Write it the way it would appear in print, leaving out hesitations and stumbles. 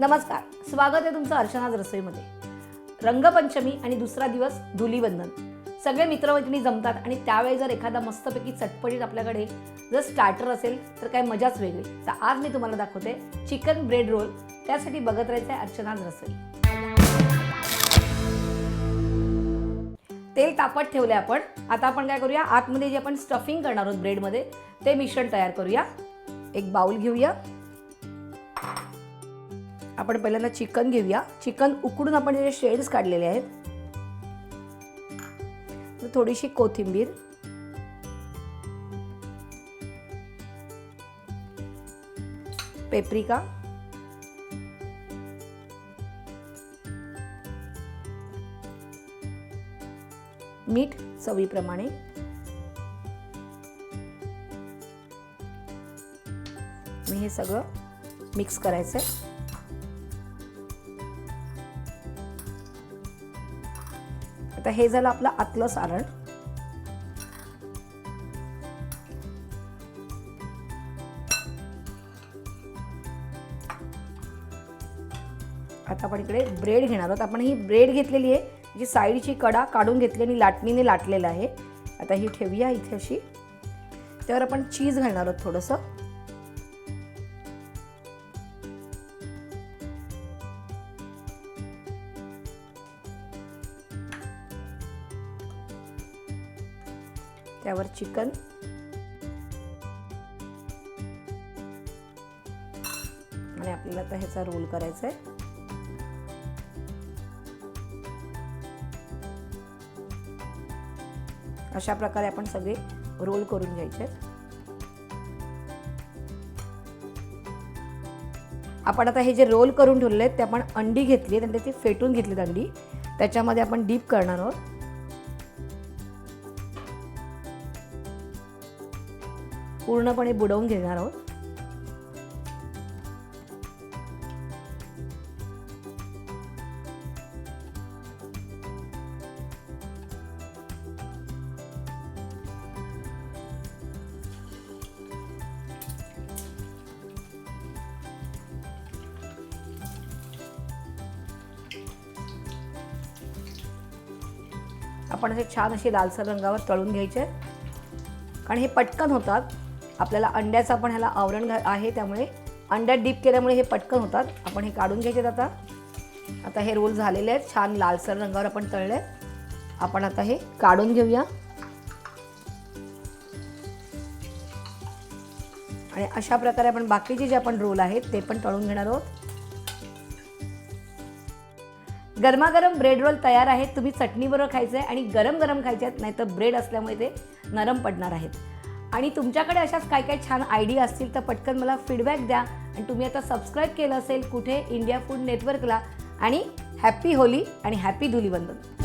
नमस्कार, स्वागत आहे तुमचं अर्चनाज रसोईमध्ये। रंगपंचमी आणि दुसरा दिवस धुलीवंदन। सगळे मित्रमैत्रिणी जमतात आणि त्यावेळी जर एखादा मस्तपैकी चटपटीत आपल्याकडे जर स्टार्टर असेल तर काय मजाच वेगळी। तर आज मी तुम्हाला दाखवते चिकन ब्रेड रोल। त्यासाठी बघत राहायचं आहे अर्चनाज रसोई। तेल तापत ठेवले आपण। आता आपण काय करूया, आतमध्ये जे आपण स्टफिंग करणार आहोत ब्रेड मध्ये ते मिश्रण तयार करूया। एक बाउल घेऊया। आपण पहिल्यांदा चिकन घेऊया। चिकन उकडून आपण जे शेड्स काढलेले आहेत, थोडीशी कोथिंबीर, पेपरिका, मीठ चवीप्रमाणे, मी हे सगळं मिक्स करायचं आहे। आता हे झालं आपलं आतलं सारण। आता आपण इकडे ब्रेड घेणार आहोत। आपण ही ब्रेड घेतलेली आहे, जी साईडची कडा काढून घेतली आणि लाटणीने लाटलेलं आहे। आता ही ठेवूया इथे अशी। त्यावर आपण चीज घालणार आहोत थोडंसं। त्यावर चिकन आणि आपल्याला आता ह्याचा रोल करायचा आहे। अशा प्रकारे आपण सगळे रोल करून घ्यायचे। आपण आता हे जे रोल करून ठेवले आहेत ते आपण अंडी घेतली आणि ती फेटून घेतलीत अंडी, त्याच्यामध्ये आपण डीप करणार आहोत। पूर्णपणे बुडवून घेणार आहोत। आपण असे छान असे लालसर रंगावर तळून घ्यायचे, कारण हे पटकन होतात। आपल्याला अंड्याचा पण ह्याला आवरण आहे, त्यामुळे अंड्यात डीप केल्यामुळे हे पटकन होतात। आपण हे काढून घ्यायचे। आता हे रोल झालेले आहेत, छान लालसर रंगावर आपण तळले। आपण आता हे काढून घेऊया आणि अशा प्रकारे आपण बाकीचे जे आपण रोल आहेत ते पण तळून घेणार आहोत। गरमागरम ब्रेड रोल तयार आहेत। तुम्ही चटणीबरोबर खायचे आणि गरम गरम खायचे आहेत, नाहीतर ब्रेड असल्यामुळे ते नरम पडणार आहेत। आणि तुमच्याकडे अशाच काय काय छान आयडिया असतील तर पटकन मला फीडबॅक द्या। आणि तुम्ही आता सबस्क्राईब केलं असेल कुठे, इंडिया फूड नेटवर्कला। आणि हॅपी होली आणि हॅपी धुलीवंदन।